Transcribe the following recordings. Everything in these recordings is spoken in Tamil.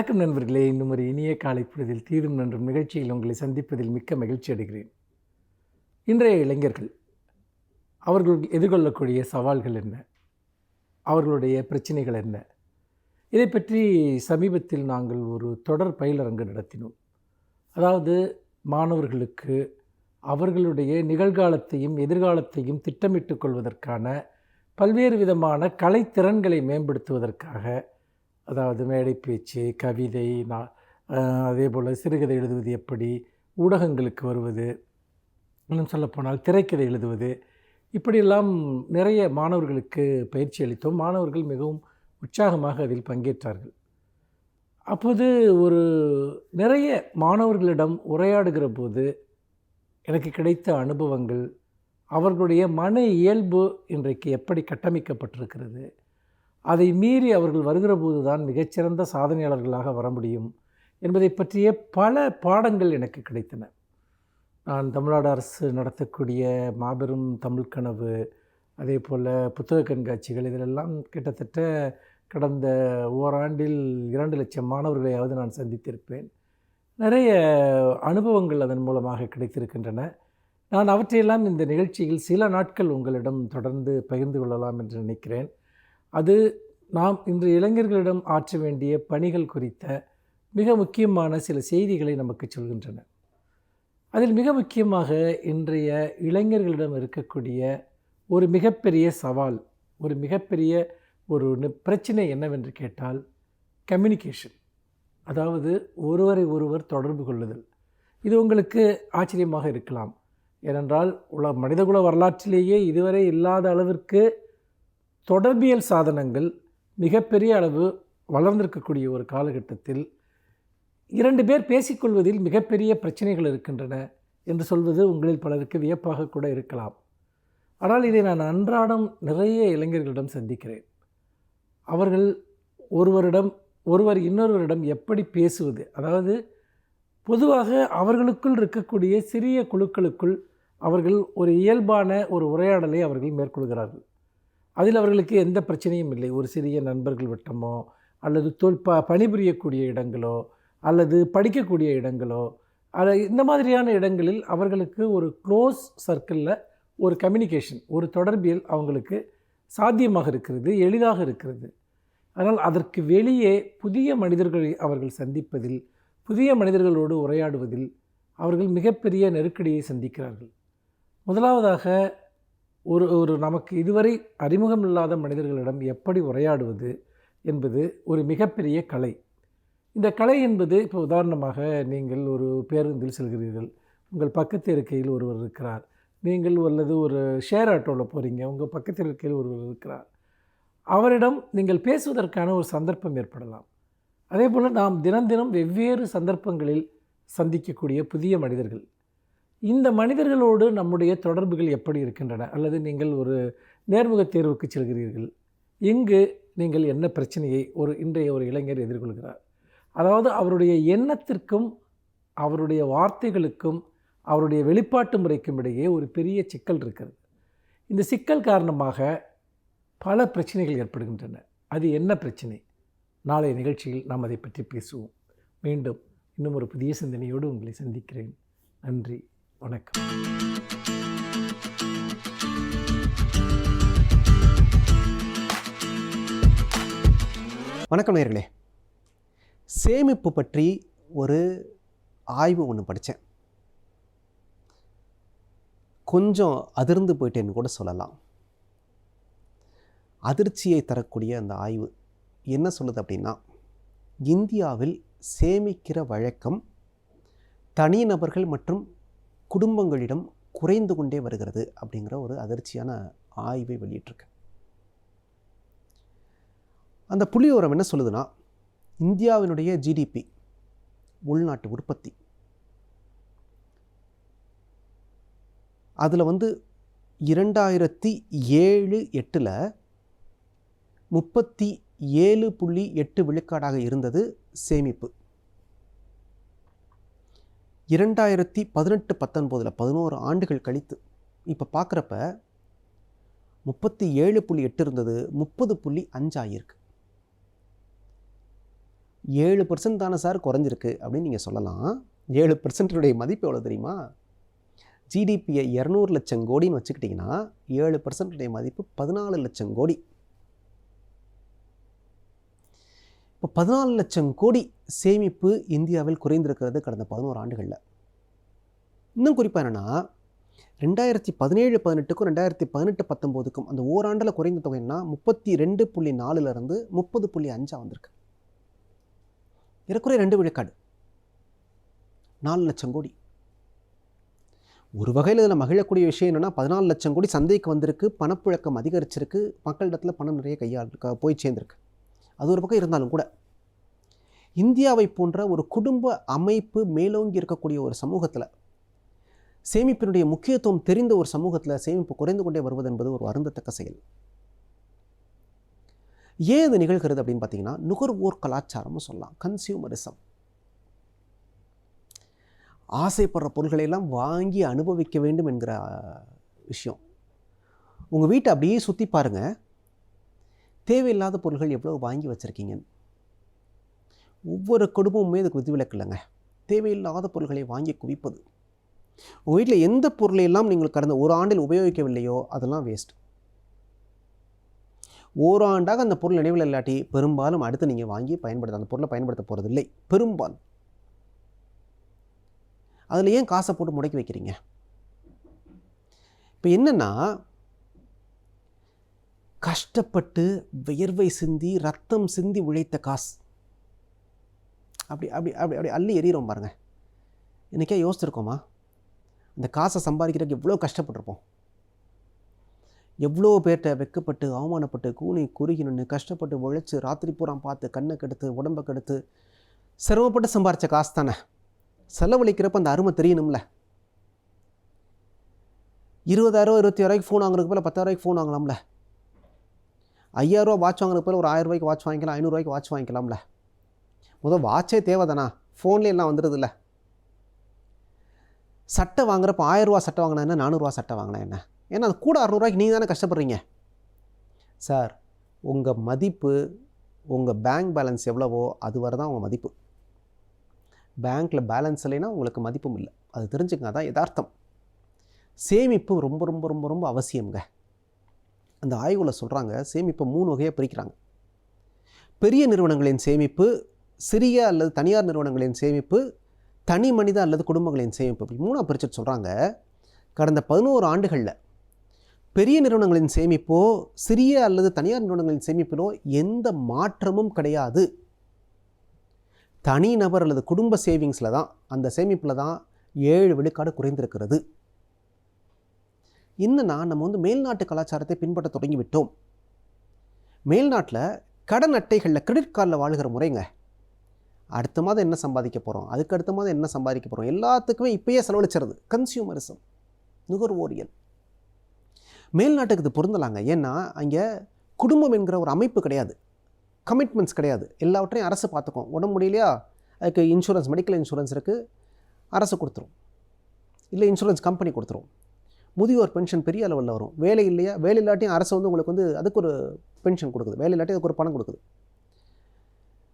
வணக்கம் நண்பர்களே. இன்னும் ஒரு இனிய காலை பொழுதில் தீதும் நன்றும் நிகழ்ச்சியில் உங்களை சந்திப்பதில் மிக்க மகிழ்ச்சி அடைகிறேன். இன்றைய இளைஞர்கள் அவர்கள் எதிர்கொள்ளக்கூடிய சவால்கள் என்ன? அவர்களுடைய பிரச்சனைகள் என்ன? இதை பற்றி சமீபத்தில் நாங்கள் ஒரு தொடர் பயிலரங்கு நடத்தினோம். அதாவது மாணவர்களுக்கு அவர்களுடைய நிகழ்காலத்தையும் எதிர்காலத்தையும் திட்டமிட்டுக் கொள்வதற்கான பல்வேறு விதமான கலைத்திறன்களை மேம்படுத்துவதற்காக, அதாவது மேடை பேச்சு, கவிதை, அதேபோல் சிறுகதை எழுதுவது எப்படி, ஊடகங்களுக்கு வருவது, இன்னும் சொல்லப்போனால் திரைக்கதை எழுதுவது, இப்படியெல்லாம் நிறைய மாணவர்களுக்கு பயிற்சி அளித்தோம். மாணவர்கள் மிகவும் உற்சாகமாக அதில் பங்கேற்றார்கள். அப்போது ஒரு நிறைய மாணவர்களிடம் உரையாடுகிற போது எனக்கு கிடைத்த அனுபவங்கள், அவர்களுடைய மன இயல்பு இன்றைக்கு எப்படி கட்டமைக்கப்பட்டிருக்கிறது, அதை மீறி அவர்கள் வருகிற போது தான் மிகச்சிறந்த சாதனையாளர்களாக வர முடியும் என்பதை பற்றிய பல பாடங்கள் எனக்கு கிடைத்தன. நான் தமிழ்நாடு அரசு நடத்தக்கூடிய மாபெரும் தமிழ் கனவு, அதே போல் புத்தக கண்காட்சிகள், இதிலெல்லாம் கிட்டத்தட்ட கடந்த ஓராண்டில் 2,00,000 மாணவர்களையாவது நான் சந்தித்திருப்பேன். நிறைய அனுபவங்கள் அதன் மூலமாக கிடைத்திருக்கின்றன. நான் அவற்றையெல்லாம் இந்த நிகழ்ச்சியில் சில நாட்கள் உங்களிடம் தொடர்ந்து பகிர்ந்து கொள்ளலாம் என்று நினைக்கிறேன். அது நாம் இன்று இளைஞர்களிடம் ஆற்ற வேண்டிய பணிகள் குறித்த மிக முக்கியமான சில செய்திகளை நமக்கு சொல்கின்றன. அதில் மிக முக்கியமாக இன்றைய இளைஞர்களிடம் இருக்கக்கூடிய ஒரு மிகப்பெரிய சவால், ஒரு மிகப்பெரிய பிரச்சனை என்னவென்று கேட்டால் கம்யூனிகேஷன். அதாவது ஒருவரை ஒருவர் தொடர்பு கொள்ளுதல். இது உங்களுக்கு ஆச்சரியமாக இருக்கலாம். ஏனென்றால் மனிதகுல வரலாற்றிலேயே இதுவரை இல்லாத அளவிற்கு தொடர்பியல் சாதனங்கள் மிகப்பெரிய அளவு வளர்ந்திருக்கக்கூடிய ஒரு காலகட்டத்தில் 2 பேர் பேசிக்கொள்வதில் மிகப்பெரிய பிரச்சனைகள் இருக்கின்றன என்று சொல்வது உங்களில் பலருக்கு வியப்பாக கூட இருக்கலாம். ஆனால் இதை நான் அன்றாடம் நிறைய இளைஞர்களிடம் சந்திக்கிறேன். அவர்கள் ஒருவர் இன்னொருவரிடம் எப்படி பேசுவது, அதாவது பொதுவாக அவர்களுக்குள் இருக்கக்கூடிய சிறிய குழுக்களுக்குள் அவர்கள் ஒரு இயல்பான ஒரு உரையாடலை அவர்கள் மேற்கொள்கிறார்கள். அதில் அவர்களுக்கு எந்த பிரச்சனையும் இல்லை. ஒரு சிறிய நண்பர்கள் வட்டமோ, அல்லது பணிபுரியக்கூடிய இடங்களோ, அல்லது படிக்கக்கூடிய இடங்களோ, இந்த மாதிரியான இடங்களில் அவர்களுக்கு ஒரு க்ளோஸ் சர்க்கிளில் ஒரு கம்யூனிகேஷன், ஒரு தொடர்பியல் அவங்களுக்கு சாத்தியமாக இருக்கிறது, எளிதாக இருக்கிறது. ஆனால் அதற்கு வெளியே புதிய மனிதர்களை அவர்கள் சந்திப்பதில், புதிய மனிதர்களோடு உரையாடுவதில் அவர்கள் மிகப்பெரிய நெருக்கடியை சந்திக்கிறார்கள். முதலாவதாக நமக்கு இதுவரை அறிமுகம் இல்லாத மனிதர்களிடம் எப்படி உரையாடுவது என்பது ஒரு மிகப்பெரிய கலை. இந்த கலை என்பது, இப்போ உதாரணமாக நீங்கள் ஒரு பேருந்தில் செல்கிறீர்கள், உங்கள் பக்கத்து இருக்கையில் ஒருவர் இருக்கிறார். நீங்கள் அல்லது ஒரு ஷேர் ஆட்டோவில் போகிறீங்க, உங்கள் பக்கத்து இருக்கையில் ஒருவர் இருக்கிறார். அவரிடம் நீங்கள் பேசுவதற்கான ஒரு சந்தர்ப்பம் ஏற்படலாம். அதே போல் நாம் தினம் வெவ்வேறு சந்தர்ப்பங்களில் சந்திக்கக்கூடிய புதிய மனிதர்கள், இந்த மனிதர்களோடு நம்முடைய தொடர்புகள் எப்படி இருக்கின்றன? அல்லது நீங்கள் ஒரு நேர்முக தேர்வுக்கு செல்கிறீர்கள், இங்கு நீங்கள் என்ன பிரச்சனையை இன்றைய ஒரு இளைஞர் எதிர்கொள்கிறார்? அதாவது அவருடைய எண்ணத்திற்கும் அவருடைய வார்த்தைகளுக்கும் அவருடைய வெளிப்பாட்டு முறைக்கும் இடையே ஒரு பெரிய சிக்கல் இருக்கிறது. இந்த சிக்கல் காரணமாக பல பிரச்சனைகள் ஏற்படுகின்றன. அது என்ன பிரச்சனை? நாளைய நிகழ்ச்சியில் நாம் அதை பற்றி பேசுவோம். மீண்டும் இன்னும் ஒரு புதிய சிந்தனையோடு உங்களை சந்திக்கிறேன். நன்றி, வணக்கம். வணக்கம் நேயர்களே. சேமிப்பு பற்றி ஒரு ஆய்வு ஒன்று படித்தேன். கொஞ்சம் அதிர்ந்து போயிட்டேன்னு கூட சொல்லலாம். அதிர்ச்சியை தரக்கூடிய அந்த ஆய்வு என்ன சொல்லுது அப்படின்னா, இந்தியாவில் சேமிக்கிற வழக்கம் தனிநபர்கள் மற்றும் குடும்பங்களிடம் குறைந்து கொண்டே வருகிறது அப்படிங்கிற ஒரு அதிர்ச்சியான ஆய்வை வெளியிட்டிருக்கு. அந்த புள்ளிவிவரம் என்ன சொல்லுதுன்னா, இந்தியாவினுடைய ஜிடிபி, உள்நாட்டு உற்பத்தி, அதில் 2007-08 37.8 விழுக்காடாக இருந்தது சேமிப்பு. 2018-19 11 ஆண்டுகள் கழித்து இப்போ பார்க்குறப்ப 37.8 இருந்தது, 30.5 ஆகியிருக்கு. 7% தானே சார் குறைஞ்சிருக்கு அப்படின்னு நீங்கள் சொல்லலாம். 7%உடைய மதிப்பு எவ்வளோ தெரியுமா? ஜிடிபியை 200 லட்சம் கோடின்னு வச்சுக்கிட்டிங்கன்னா 7%உடைய மதிப்பு 14 லட்சம் கோடி. இப்போ 14 லட்சம் கோடி சேமிப்பு இந்தியாவில் குறைந்திருக்கிறது கடந்த 11 ஆண்டுகளில். இன்னும் குறிப்பாக என்னென்னா 2017-18க்கும் 2018-19க்கும் அந்த ஓராண்டில் குறைந்த தொகைன்னா 32.4லேருந்து 30.5 வந்திருக்கு. ஏறக்குறைய 2 விழுக்காடு, 4 லட்சம் கோடி. ஒரு வகையில் இதில் மகிழக்கூடிய விஷயம் என்னென்னா 14 லட்சம் கோடி சந்தைக்கு வந்திருக்கு, பணப்புழக்கம் அதிகரிச்சிருக்கு, மக்களிடத்தில் பணம் நிறைய போய் சேர்ந்துருக்கு. அது ஒரு பக்கம் இருந்தாலும் கூட இந்தியாவை போன்ற ஒரு குடும்ப அமைப்பு மேலோங்கி இருக்கக்கூடிய ஒரு சமூகத்தில், சேமிப்பினுடைய முக்கியத்துவம் தெரிந்த ஒரு சமூகத்தில் சேமிப்பு குறைந்து கொண்டே வருவது என்பது ஒரு வருந்தத்தக்க செயல். ஏன் இது நிகழ்கிறது அப்படின்னு பார்த்தீங்கன்னா நுகர்வோர் கலாச்சாரம்னு சொல்லலாம், கன்சியூமரிசம். ஆசைப்படுற பொருள்களை எல்லாம் வாங்கி அனுபவிக்க வேண்டும் என்கிற விஷயம். உங்கள் வீட்டை அப்படியே சுற்றி பாருங்கள், தேவையில்லாத பொருள்கள் எவ்வளோ வாங்கி வச்சுருக்கீங்க. ஒவ்வொரு குடும்பமுமே இதுக்கு விதிவிலக்கு இல்லைங்க. தேவையில்லாத பொருள்களை வாங்கி குவிப்பது. உங்கள் வீட்டில் எந்த பொருளையெல்லாம் நீங்கள் கடந்த ஒரு ஆண்டில் உபயோகிக்கவில்லையோ அதெல்லாம் வேஸ்ட். ஓராண்டாக அந்த பொருள் நினைவில் இல்லாட்டி பெரும்பாலும் அடுத்து நீங்கள் வாங்கி அந்த பொருளை பயன்படுத்த போகிறதில்லை பெரும்பாலும். அதில் ஏன் காசை போட்டு முடக்கி வைக்கிறீங்க? இப்போ என்னென்னா கஷ்டப்பட்டு வியர்வை சிந்தி ரத்தம் சிந்தி உழைத்த காசு அப்படி அப்படி அப்படி அப்படி அள்ளி எறிகிறோம் பாருங்கள். இன்றைக்கே யோசிச்சிருக்கோமா? அந்த காசை சம்பாதிக்கிறதுக்கு எவ்வளோ கஷ்டப்பட்டிருப்போம். எவ்வளோ பேர்கிட்ட வெக்கப்பட்டு அவமானப்பட்டு கூனி குறுகி நின்று கஷ்டப்பட்டு உழைச்சி ராத்திரி பூரா பார்த்து கண்ணை கெடுத்து உடம்பை கெடுத்து சிரமப்பட்டு சம்பாரித்த காசு தானே. செலவழிக்கிறப்ப அந்த அருமை தெரியணும்ல. 20,000 26,000 ஃபோன் வாங்குறதுக்கு போல 10,000 ஃபோன் வாங்கலாம்ல. 5,000 வாட்ச் வாங்குறதுக்கு போல ஒரு 1,000 வாட்ச் வாங்கிக்கலாம், 500 வாட்ச் வாங்கிக்கலாம்ல. முதல் வாட்சே தேவைதானா? ஃபோன்லேயே எல்லாம் வந்துடுது இல்லை. சட்டை வாங்குறப்ப 1000 சட்டை வாங்கினா என்ன, 400 சட்டை வாங்கினா என்ன? ஏன்னா அது கூட 600 நீங்கள் தானே கஷ்டப்படுறீங்க. சார், உங்கள் மதிப்பு உங்கள் பேங்க் பேலன்ஸ் எவ்வளவோ அது வரை தான் உங்கள் மதிப்பு. பேங்க்கில் பேலன்ஸ் இல்லைன்னா உங்களுக்கு மதிப்பும் இல்லை. அது தெரிஞ்சுக்கங்க, அதான் யதார்த்தம். சேமிப்பு ரொம்ப ரொம்ப ரொம்ப ரொம்ப அவசியங்க. அந்த ஆய்வில் சொல்கிறாங்க சேமிப்பை 3 வகையாக பிரிக்கிறாங்க. பெரிய நிறுவனங்களின் சேமிப்பு, சிறிய அல்லது தனியார் நிறுவனங்களின் சேமிப்பு, தனி மனித அல்லது குடும்பங்களின் சேமிப்பு, அப்படி 3ஆக பிரிச்சுட்டு சொல்கிறாங்க. கடந்த 11 ஆண்டுகளில் பெரிய நிறுவனங்களின் சேமிப்போ சிறிய அல்லது தனியார் நிறுவனங்களின் சேமிப்பிலோ எந்த மாற்றமும் கிடையாது. தனிநபர் அல்லது குடும்ப சேவிங்ஸில் தான், அந்த சேமிப்பில் தான் 7 விழுக்காடு குறைந்திருக்கிறது. என்னன்னா நம்ம மேல்நாட்டு கலாச்சாரத்தை பின்பற்ற தொடங்கிவிட்டோம். மேல்நாட்டில் கடன் அட்டைகளில் கிரெடிட் கார்டில் வாழ்கிற முறைங்க. அடுத்த மாதம் என்ன சம்பாதிக்க போகிறோம், அதுக்கு அடுத்த மாதம் என்ன சம்பாதிக்க போகிறோம், எல்லாத்துக்குமே இப்பயே செலவழிச்சிருது. கன்சியூமரிசம், நுகர்வோரியல். மேல்நாட்டுக்கு இது பொருந்தலாங்க. ஏன்னா அங்கே குடும்பம் என்கிற ஒரு அமைப்பு கிடையாது, கமிட்மெண்ட்ஸ் கிடையாது. எல்லாவற்றையும் அரசு பார்த்துக்கும். உடம்பு முடியலையா, அதுக்கு இன்சூரன்ஸ், மெடிக்கல் இன்சூரன்ஸ் இருக்குது, அரசு கொடுத்துரும், இல்லை இன்சூரன்ஸ் கம்பெனி கொடுத்துரும். முதியோர் பென்ஷன் பெரிய அளவில் வரும். வேலை இல்லையா, வேலை இல்லாட்டியும் அரசு உங்களுக்கு அதுக்கு ஒரு பென்ஷன் கொடுக்குது, வேலை இல்லாட்டி அதுக்கு ஒரு பணம் கொடுக்குது.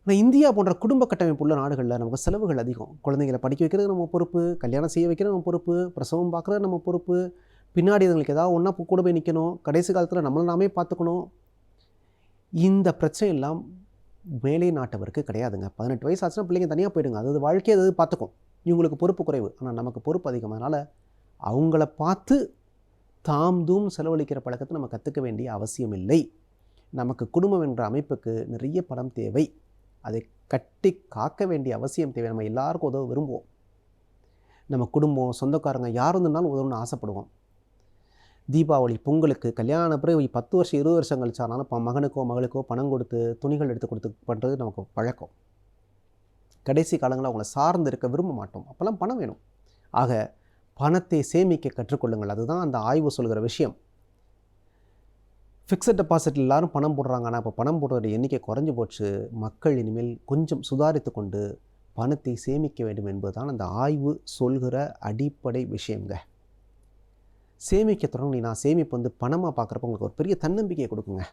ஆனால் இந்தியா போன்ற குடும்ப கட்டமைப்பு உள்ள நாடுகளில் நமக்கு செலவுகள் அதிகம். குழந்தைங்களை படிக்க வைக்கிறது நம்ம பொறுப்பு, கல்யாணம் செய்ய வைக்கிறது நம்ம பொறுப்பு, பிரசவம் பார்க்குறது நம்ம பொறுப்பு, பின்னாடி அதுங்களுக்கு ஏதாவது ஒன்றா கூட போய் நிற்கணும், கடைசி காலத்தில் நம்மளை நாமே பார்த்துக்கணும். இந்த பிரச்சனை எல்லாம் மேலே நாட்டவருக்கு கிடையாதுங்க. 18 வயசு ஆச்சுன்னா பிள்ளைங்க தனியாக போயிடுங்க, அது வாழ்க்கையை அது பார்த்துக்கும். இவங்களுக்கு பொறுப்பு குறைவு, ஆனால் நமக்கு பொறுப்பு அதிகம். அதனால் அவங்கள பார்த்து தாம் தூம் செலவழிக்கிற பழக்கத்தை நம்ம கற்றுக்க வேண்டிய அவசியம் இல்லை. நமக்கு குடும்பம் என்ற அமைப்புக்கு நிறைய பணம் தேவை, அதை கட்டி காக்க வேண்டிய அவசியம் தேவை. நம்ம எல்லாருக்கும் உதவ விரும்புவோம். நம்ம குடும்பம், சொந்தக்காரங்க யார் இருந்தாலும் உதவணும்னு ஆசைப்படுவோம். தீபாவளி, பொங்கலுக்கு, கல்யாண பிறகு 10 வருஷம் 20 வருஷம் கழிச்சானாலும் மகனுக்கோ மகளுக்கோ பணம் கொடுத்து துணிகள் எடுத்து கொடுத்து பண்ணுறது நமக்கு பழக்கம். கடைசி காலங்களில் அவங்கள சார்ந்து இருக்க விரும்ப மாட்டோம். அப்போல்லாம் பணம் வேணும். ஆக பணத்தை சேமிக்க கற்றுக்கொள்ளுங்கள். அதுதான் அந்த ஆய்வு சொல்கிற விஷயம். ஃபிக்ஸட் டெபாசிட் எல்லாரும் பணம் போடுறாங்க, ஆனால் இப்போ பணம் போடுறோட எண்ணிக்கை குறைஞ்சி போச்சு. மக்கள் இனிமேல் கொஞ்சம் சுதாரித்து கொண்டு பணத்தை சேமிக்க வேண்டும் என்பதுதான் அந்த ஆய்வு சொல்கிற அடிப்படை விஷயங்க. சேமிக்க தொடங்கினா சேமிப்பு பணமாக பார்க்குறப்ப உங்களுக்கு ஒரு பெரிய தன்னம்பிக்கையை கொடுக்குங்க.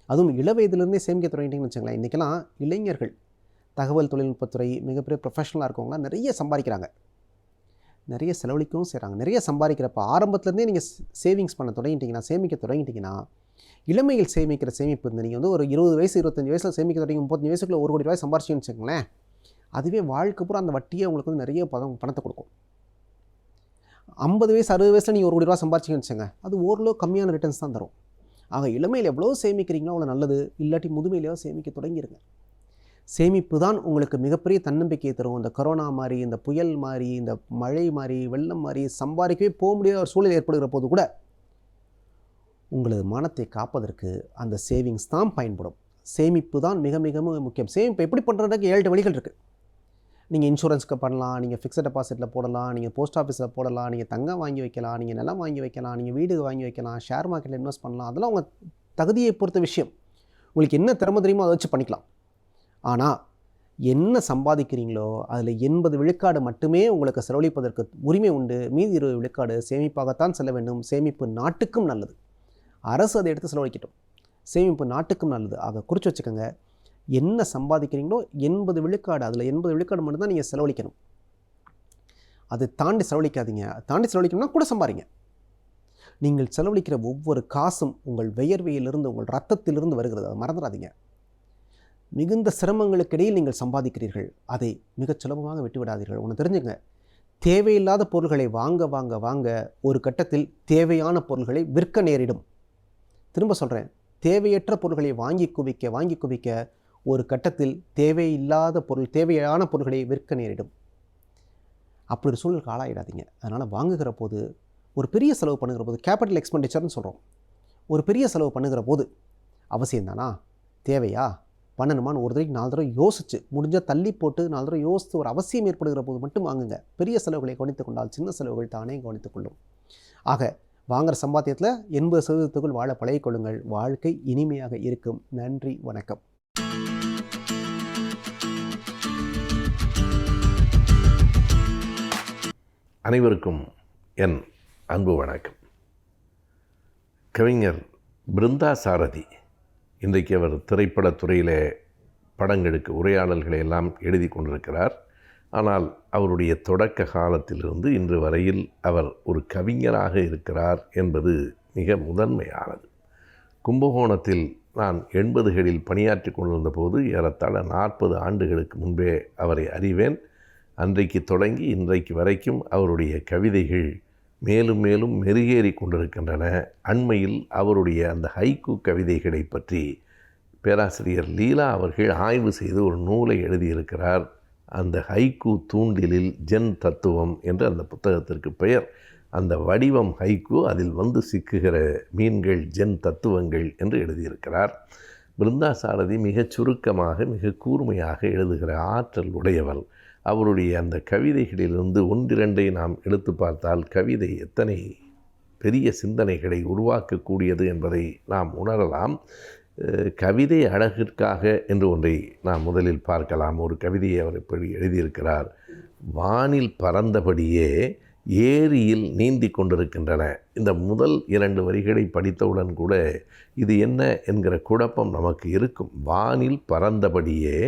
அதுவும் இளவயதிலிருந்தே சேமிக்க தொடங்கிட்டீங்கன்னு வச்சுங்களேன். இன்றைக்கெல்லாம் இளைஞர்கள் தகவல் தொழில்நுட்பத்துறை மிகப்பெரிய ப்ரொஃபஷனலாக இருக்கவங்களாம் நிறைய சம்பாதிக்கிறாங்க, நிறைய செலவழிக்கவும் செய்கிறாங்க. நிறைய சம்பாதிக்கிறப்ப ஆரம்பத்துலேருந்தே நீங்கள் சேவிங்ஸ் பண்ண தொடங்கிட்டீங்கன்னா, சேமிக்க தொடங்கிட்டீங்கன்னா, இளமையில் சேமிக்கிற சேமிப்பு இருந்து நீங்கள் வந்து ஒரு 20 வயசு 25 வயசில் சேமிக்க தொடங்கி 35 வயசுக்குள்ள 1 கோடி ரூபாய் சம்பாரிச்சிங்கன்னு வச்சுக்கோங்களேன், அதுவே வாழ்க்கை பூரா அந்த வட்டியே உங்களுக்கு வந்து நிறைய பணத்தை கொடுக்கும். 50 வயசு 60 வயசில் நீங்கள் 1 கோடி ரூபா சம்பாரிச்சிங்கன்னு வச்சுங்க, அது ஓரளவு கம்மியான ரிட்டர்ன்ஸ் தான் தரும். ஆக இளமையில் எவ்வளோ சேமிக்கிறீங்களோ அவ்வளோ நல்லது. இல்லாட்டி முதுமையிலேயோ சேமிக்க தொடங்கிடுங்க. சேமிப்பு தான் உங்களுக்கு மிகப்பெரிய தன்னம்பிக்கையை தரும். இந்த கொரோனா மாதிரி, இந்த புயல் மாதிரி, இந்த மழை மாதிரி, வெள்ளம் மாதிரி சம்பாதிக்கவே போக முடியாத ஒரு சூழல் ஏற்படுகிற போது கூட உங்களது மானத்தை காப்பதற்கு அந்த சேவிங்ஸ் தான் பயன்படும். சேமிப்பு தான் மிக மிக முக்கியம். சேமிப்பு எப்படி பண்ணுறதுக்கு 7 வழிகள் இருக்குது. நீங்கள் இன்சூரன்ஸ்க்கு பண்ணலாம், நீங்கள் ஃபிக்ஸட் டெபாசிட்டில் போடலாம், நீங்கள் போஸ்ட் ஆஃபீஸில் போடலாம், நீங்கள் தங்கம் வாங்கி வைக்கலாம், நீங்கள் நிலம் வாங்கி வைக்கலாம், நீங்கள் வீடு வாங்கி வைக்கலாம், ஷேர் மார்க்கெட்டில் இன்வெஸ்ட் பண்ணலாம். அதெல்லாம் உங்கள் தகுதியை பொறுத்த விஷயம். உங்களுக்கு என்ன திறமை தெரியுமோ அதை வச்சு பண்ணிக்கலாம். ஆனால் என்ன சம்பாதிக்கிறீங்களோ அதில் 80 விழுக்காடு மட்டுமே உங்களுக்கு செலவழிப்பதற்கு உரிமை உண்டு. மீதி 20 விழுக்காடு சேமிப்பாகத்தான் செல்ல வேண்டும். சேமிப்பு நாட்டுக்கும் நல்லது. அரசு அதை எடுத்து செலவழிக்கட்டும். சேமிப்பு நாட்டுக்கும் நல்லது. ஆக குறித்து வச்சுக்கோங்க, என்ன சம்பாதிக்கிறீங்களோ 80 விழுக்காடு, அதில் 80 விழுக்காடு மட்டும்தான் நீங்கள் செலவழிக்கணும். அதை தாண்டி செலவழிக்காதீங்க. தாண்டி செலவழிக்கணும்னா கூட சம்பாதிங்க. நீங்கள் செலவழிக்கிற ஒவ்வொரு காசும் உங்கள் வியர்வையிலிருந்து, உங்கள் ரத்தத்திலிருந்து வருகிறது. அதை மறந்துடாதீங்க. மிகுந்த சிரமங்களுக்கு இடையில் நீங்கள் சம்பாதிக்கிறீர்கள், அதை மிகச் சுலபமாக விட்டுவிடாதீர்கள். ஒன்று தெரிஞ்சுங்க, தேவையில்லாத பொருள்களை வாங்க வாங்க வாங்க ஒரு கட்டத்தில் தேவையான பொருள்களை விற்க நேரிடும். திரும்ப சொல்கிறேன், தேவையற்ற பொருள்களை வாங்கி குவிக்க ஒரு கட்டத்தில் தேவையான பொருள்களை விற்க நேரிடும். அப்படி ஒரு சூழலுக்கு ஆளாயிடாதீங்க. அதனால் வாங்குகிற போது, ஒரு பெரிய செலவு பண்ணுகிற போது, கேபிட்டல் எக்ஸ்பெண்டிச்சர்னு சொல்கிறோம், ஒரு பெரிய செலவு பண்ணுகிற போது அவசியம்தானா, தேவையா, பண்ணணுமான்னு ஒரு தடவைக்கு 4 தடவை யோசிச்சு, முடிஞ்சால் தள்ளி போட்டு 4 தடவை யோசித்து ஒரு அவசியம் ஏற்படுகிற போது மட்டும் வாங்குங்க. பெரிய செலவுகளை கவனித்துக் கொண்டால் சின்ன செலவுகள் தானே கவனித்துக் கொள்ளும். ஆக வாங்குகிற சம்பாத்தியத்தில் 80% வாழ பழகிக்கொள்ளுங்கள். வாழ்க்கை இனிமையாக இருக்கும். நன்றி, வணக்கம். அனைவருக்கும் என் அன்பு வணக்கம். கவிஞர் பிருந்தா சாரதி இன்றைக்கு அவர் திரைப்படத்துறையில் படங்களுக்கு உரையாடல்களை எல்லாம் எழுதி கொண்டிருக்கிறார். ஆனால் அவருடைய தொடக்க காலத்திலிருந்து இன்று வரையில் அவர் ஒரு கவிஞராக இருக்கிறார் என்பது மிக முதன்மையானது. கும்பகோணத்தில் நான் 80களில் பணியாற்றி கொண்டிருந்த போது ஏறத்தாழ 40 ஆண்டுகளுக்கு முன்பே அவரை அறிவேன். அன்றைக்கு தொடங்கி இன்றைக்கு வரைக்கும் அவருடைய கவிதைகள் மேலும் மேலும் மெருகேறி கொண்டிருக்கின்றன. அண்மையில் அவருடைய அந்த ஹைக்கூ கவிதைகளை பற்றி பேராசிரியர் லீலா அவர்கள் ஆய்வு செய்து ஒரு நூலை எழுதியிருக்கிறார். அந்த ஹைக்கூ தூண்டிலில் ஜென் தத்துவம் என்று அந்த புத்தகத்திற்கு பெயர். அந்த வடிவம் ஹைக்கூ, அதில் வந்து சிக்குகிற மீன்கள் ஜென் தத்துவங்கள் என்று எழுதியிருக்கிறார். பிருந்தா சாரதி மிகச் சுருக்கமாக மிக கூர்மையாக எழுதுகிற ஆற்றல் உடையவர். அவருடைய அந்த கவிதைகளிலிருந்து 1-2 நாம் எடுத்து பார்த்தால் கவிதை எத்தனை பெரிய சிந்தனைகளை உருவாக்கக்கூடியது என்பதை நாம் உணரலாம். கவிதை அழகிற்காக என்று ஒன்றை நாம் முதலில் பார்க்கலாம். ஒரு கவிதையை அவர் இப்படி எழுதியிருக்கிறார். வானில் பறந்தபடியே ஏரியில் நீந்தி கொண்டிருக்கின்றன. இந்த முதல் 2 வரிகளை படித்தவுடன் கூட இது என்ன என்கிற குழப்பம் நமக்கு இருக்கும். வானில் பறந்தபடியே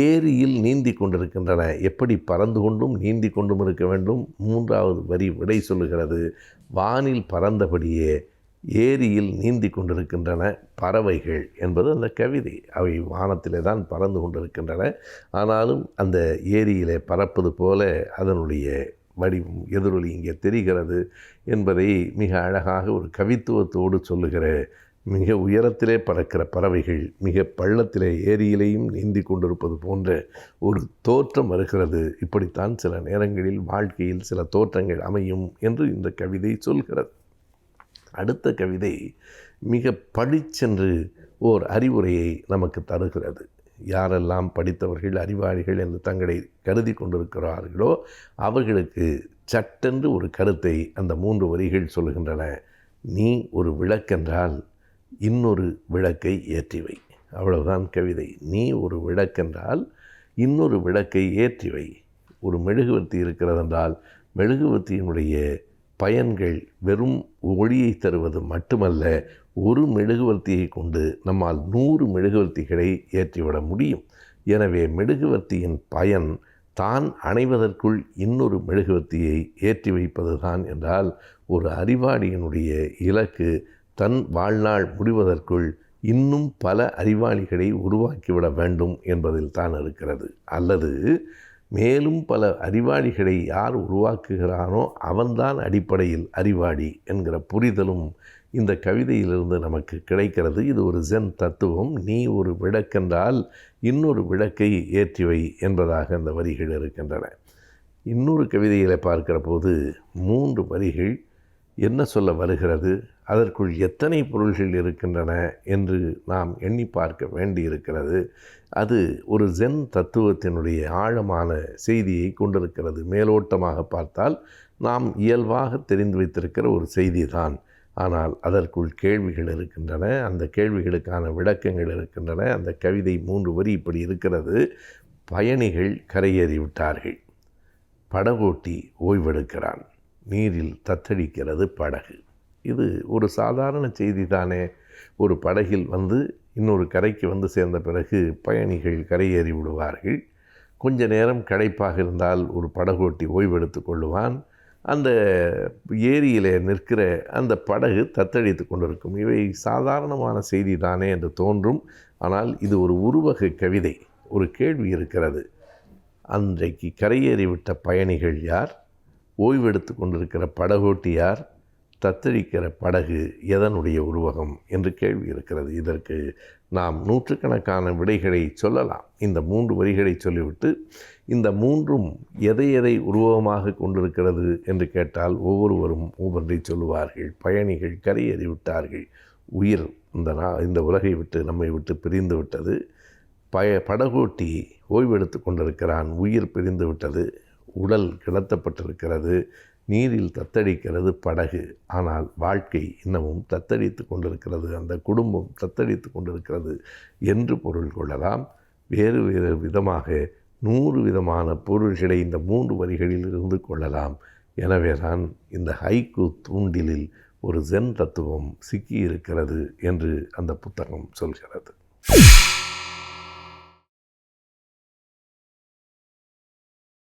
ஏரியில் நீந்தி கொண்டிருக்கின்றன. எப்படி பறந்து கொண்டும் நீந்தி கொண்டும் இருக்க வேண்டும்? 3வது வரி விடை சொல்லுகிறது. வானில் பறந்தபடியே ஏரியில் நீந்தி கொண்டிருக்கின்றன பறவைகள் என்பது அந்த கவிதை. அவை வானத்திலே தான் பறந்து கொண்டிருக்கின்றன. ஆனாலும் அந்த ஏரியிலே பறப்பது போல அதனுடைய வடிவம் எதிரொலி இங்கே தெரிகிறது என்பதை மிக அழகாக ஒரு கவித்துவத்தோடு சொல்லுகிற, மிக உயரத்திலே பறக்கிற பறவைகள் மிக பள்ளத்திலே ஏரியிலேயும் நீந்தி கொண்டிருப்பது போன்ற ஒரு தோற்றம் வருகிறது. இப்படித்தான் சில நேரங்களில் வாழ்க்கையில் சில தோற்றங்கள் அமையும் என்று இந்த கவிதை சொல்கிறது. அடுத்த கவிதை மிக பளிச்சென்று ஓர் அறிவுரையை நமக்கு தருகிறது. யாரெல்லாம் படித்தவர்கள் அறிவாளிகள் என்று தங்களை கருதி கொண்டிருக்கிறார்களோ அவர்களுக்கு சட்டென்று ஒரு கருத்தை அந்த 3 வரிகள் சொல்கின்றன. நீ ஒரு விளக்கென்றால் இன்னொரு விளக்கை ஏற்றிவை. அவ்வளவுதான் கவிதை. நீ ஒரு விளக்கென்றால் இன்னொரு விளக்கை ஏற்றிவை. ஒரு மெழுகுவர்த்தி இருக்கிறதென்றால் மெழுகுவர்த்தியினுடைய பயன்கள் வெறும் ஒளியை தருவது மட்டுமல்ல, ஒரு மெழுகுவர்த்தியை கொண்டு நம்மால் 100 மெழுகுவர்த்திகளை ஏற்றிவிட முடியும். எனவே மெழுகுவர்த்தியின் பயன் தான் அணைவதற்குள் இன்னொரு மெழுகுவர்த்தியை ஏற்றி வைப்பதுதான் என்றால், ஒரு அறிவாளியினுடைய இலக்கு தன் வாழ்நாள் முடிவதற்குள் இன்னும் பல அறிவாளிகளை உருவாக்கிவிட வேண்டும் என்பதில் தான் இருக்கிறது. அல்லது மேலும் பல அறிவாளிகளை யார் உருவாக்குகிறானோ அவன்தான் அடிப்படையில் அறிவாளி என்கிற புரிதலும் இந்த கவிதையிலிருந்து நமக்கு கிடைக்கிறது. இது ஒரு ஜென் தத்துவம். நீ ஒரு விளக்கென்றால் இன்னொரு விளக்கை ஏற்றி வை என்பதாக அந்த வரிகள் இருக்கின்றன. இன்னொரு கவிதையில் பார்க்கிற போது 3 வரிகள் என்ன சொல்ல வருகிறது, அதற்குள் எத்தனை பொருள்கள் இருக்கின்றன என்று நாம் எண்ணி பார்க்க வேண்டியிருக்கிறது. அது ஒரு ஜென் தத்துவத்தினுடைய ஆழமான செய்தியை கொண்டிருக்கிறது. மேலோட்டமாக பார்த்தால் நாம் இயல்பாக தெரிந்து வைத்திருக்கிற ஒரு செய்தி தான். ஆனால் அதற்குள் கேள்விகள் இருக்கின்றன, அந்த கேள்விகளுக்கான விளக்கங்கள் இருக்கின்றன. அந்த கவிதை 3 வரி இப்படி இருக்கிறது. பயணிகள் கரையேறிவிட்டார்கள், படகோட்டி ஓய்வெடுக்கிறான், நீரில் தத்தளிக்கிறது படகு. இது ஒரு சாதாரண செய்தி தானே. ஒரு படகில் இன்னொரு கரைக்கு சேர்ந்த பிறகு பயணிகள் கரையேறி விடுவார்கள். கொஞ்ச நேரம் களைப்பாக இருந்தால் ஒரு படகோட்டி ஓய்வெடுத்து கொள்ளுவான். அந்த ஏரியிலே நிற்கிற அந்த படகு தத்தளித்து கொண்டிருக்கும். இவை சாதாரணமான செய்தி தானே என்று தோன்றும். ஆனால் இது ஒரு உருவக கவிதை. ஒரு கேள்வி இருக்கிறது. அன்றைக்கு கரையேறிவிட்ட பயணிகள் யார்? ஓய்வெடுத்து கொண்டிருக்கிற படகோட்டி யார்? தத்தளிக்கிற படகு எதனுடைய உருவகம் என்று கேள்வி இருக்கிறது. இதற்கு நாம் நூற்றுக்கணக்கான விடைகளை சொல்லலாம். இந்த 3 வரிகளை சொல்லிவிட்டு இந்த 3ம் எதை எதை உருவகமாக கொண்டிருக்கிறது என்று கேட்டால் ஒவ்வொருவரும் ஒவ்வொன்றை சொல்லுவார்கள். பயணிகள் கரையேறிவிட்டார்கள், உயிர் இந்த உலகை விட்டு நம்மை விட்டு பிரிந்து விட்டது. படகோட்டி ஓய்வெடுத்து கொண்டிருக்கிறான், உயிர் பிரிந்து விட்டது, உடல் கிடத்தப்பட்டிருக்கிறது, நீரில் தத்தளிக்கிறது படகு. ஆனால் வாழ்க்கை இன்னமும் தத்தளித்து கொண்டிருக்கிறது, அந்த குடும்பம் தத்தளித்து கொண்டிருக்கிறது என்று பொருள் கொள்ளலாம். வேறு வேறு விதமாக 100 விதமான பொருள்களை இந்த 3 வரிகளில் இருந்து கொள்ளலாம். எனவே தான் இந்த ஹைக்கூ தூண்டிலில் ஒரு ஜென் தத்துவம் சிக்கியிருக்கிறது என்று அந்த புத்தகம் சொல்கிறது.